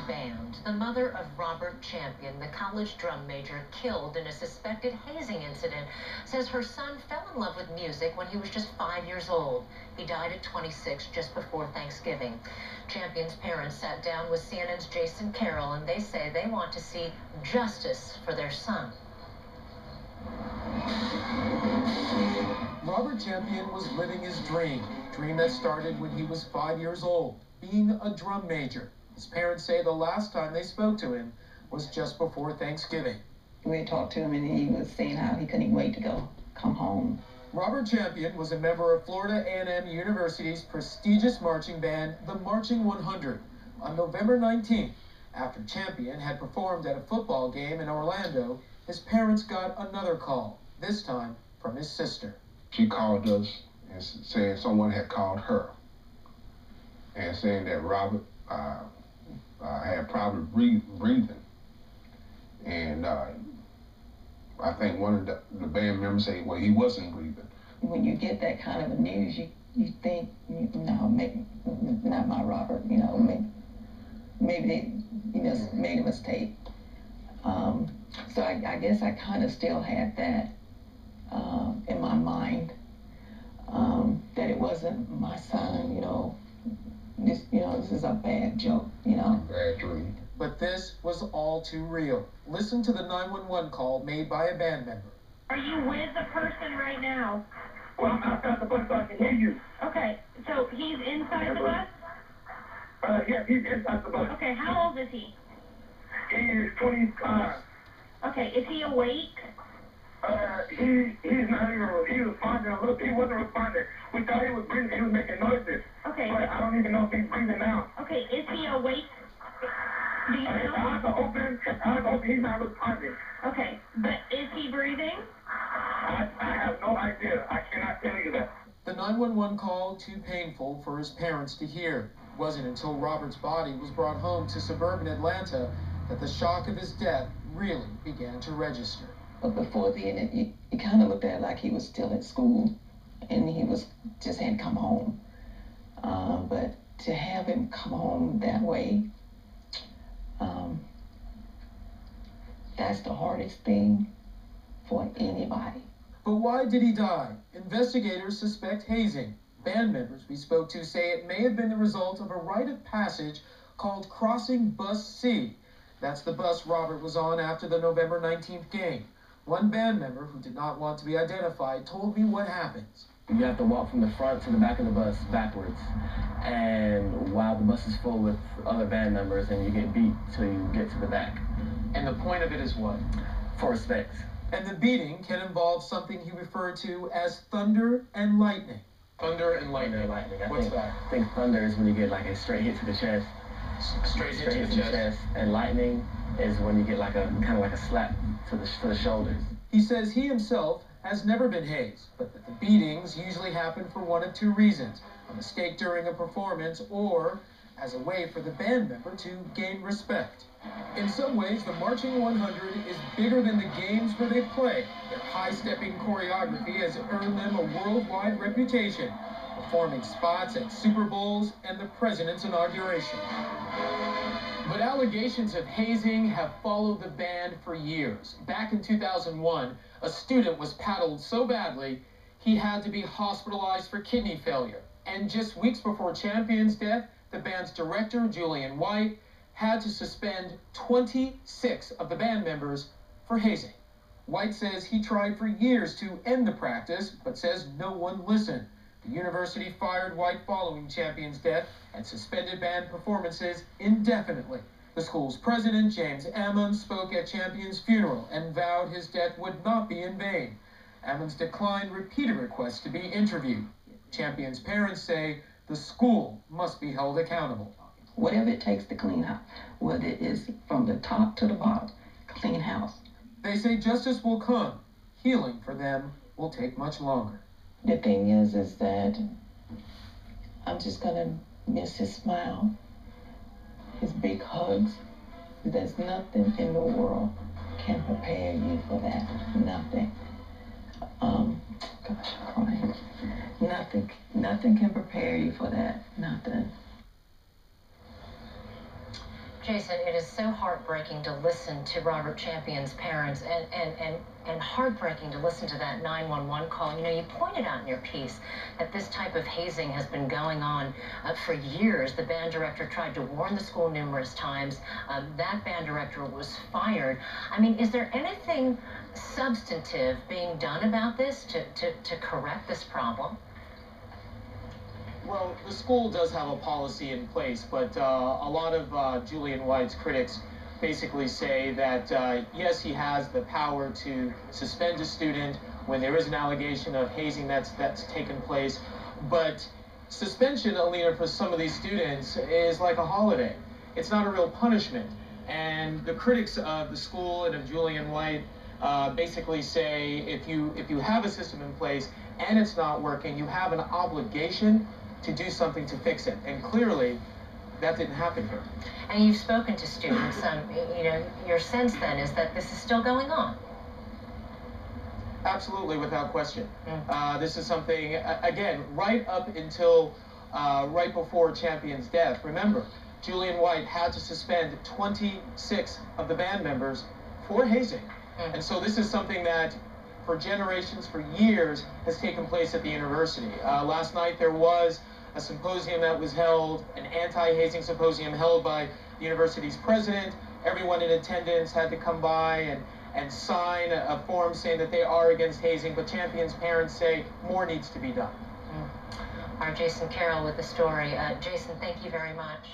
band. The mother of Robert Champion, the college drum major killed in a suspected hazing incident, says her son fell in love with music when he was just 5 years old. He died at 26 just before Thanksgiving. Champion's parents sat down with CNN's Jason Carroll, and they say they want to see justice for their son. Robert Champion was living his dream that started when he was 5 years old, being a drum major. His parents say the last time they spoke to him was just before Thanksgiving. We talked to him and he was saying how he couldn't wait to come home. Robert Champion was a member of Florida A&M University's prestigious marching band, the Marching 100. On November 19th, after Champion had performed at a football game in Orlando, his parents got another call, this time from his sister. She called us and said someone had called her and saying that Robert had problems breathing. And I think one of the band members said, well, he wasn't breathing. When you get that kind of a news, you think, no, maybe not my Robert, maybe they, made a mistake. So I guess I kind of still had that in my mind, that it wasn't my son, this is a bad joke, Bad dream. But this was all too real. Listen to the 911 call made by a band member. Are you with the person right now? Well, I'm outside the bus so I can hear you. Okay, so he's inside the bus? Yeah, he's inside the bus. Okay, how old is he? He is 25. Okay, is he awake? He's not even, he was responding a little, he wasn't responding. We thought he was breathing, he was making noises. Okay. But I don't even know if he's breathing now. Okay, is he awake? Do you know? Eyes are open, he's not responding. Okay, but is he breathing? I have no idea. I cannot tell you that. The 911 call too painful for his parents to hear. It wasn't until Robert's body was brought home to suburban Atlanta that the shock of his death really began to register. But before then, it kind of looked at it like he was still at school and he just hadn't come home. But to have him come home that way, that's the hardest thing for anybody. But why did he die? Investigators suspect hazing. Band members we spoke to say it may have been the result of a rite of passage called Crossing Bus C. That's the bus Robert was on after the November 19th game. One band member who did not want to be identified told me what happens. You have to walk from the front to the back of the bus backwards. And while the bus is full with other band members, and you get beat till you get to the back. And the point of it is what? For respect. And the beating can involve something he referred to as thunder and lightning. Thunder and lightning. What's that? I think thunder is when you get like a straight hit to the chest. Straight hit to the chest. And lightning is when you get like a kind of like a slap to the shoulders. He says he himself has never been hazed, but that the beatings usually happen for one of two reasons: a mistake during a performance, or as a way for the band member to gain respect. In some ways, the Marching 100 is bigger than the games where they play. Their high-stepping choreography has earned them a worldwide reputation, performing spots at Super Bowls and the president's inauguration. But allegations of hazing have followed the band for years. Back in 2001, a student was paddled so badly, he had to be hospitalized for kidney failure. And just weeks before Champion's death, the band's director, Julian White, had to suspend 26 of the band members for hazing. White says he tried for years to end the practice, but says no one listened. The university fired White following Champion's death and suspended band performances indefinitely. The school's president, James Ammons, spoke at Champion's funeral and vowed his death would not be in vain. Ammons declined repeated requests to be interviewed. Champion's parents say the school must be held accountable. Whatever it takes to clean house, whether it is from the top to the bottom, clean house. They say justice will come. Healing for them will take much longer. The thing is that I'm just gonna miss his smile, his big hugs. There's nothing in the world can prepare you for that. Nothing. Gosh, I'm crying. Nothing can prepare you for that. Nothing. Jason, it is so heartbreaking to listen to Robert Champion's parents and heartbreaking to listen to that 911 call. You know, you pointed out in your piece that this type of hazing has been going on for years. The band director tried to warn the school numerous times. That band director was fired. I mean, is there anything substantive being done about this to correct this problem? Well, the school does have a policy in place, but a lot of Julian White's critics basically say that, yes, he has the power to suspend a student when there is an allegation of hazing that's taken place, but suspension, Alina, for some of these students is like a holiday. It's not a real punishment. And the critics of the school and of Julian White basically say if you have a system in place and it's not working, you have an obligation to do something to fix it. And clearly, that didn't happen here. And you've spoken to students. You know, your sense then is that this is still going on. Absolutely, without question. This is something, again, right up until right before Champion's death. Remember, Julian White had to suspend 26 of the band members for hazing. And so this is something that for generations, for years, has taken place at the university. Last night there was a symposium that was held, an anti-hazing symposium held by the university's president. Everyone in attendance had to come by and sign a form saying that they are against hazing, but Champion's parents say more needs to be done. Our Jason Carroll with the story. Jason, thank you very much.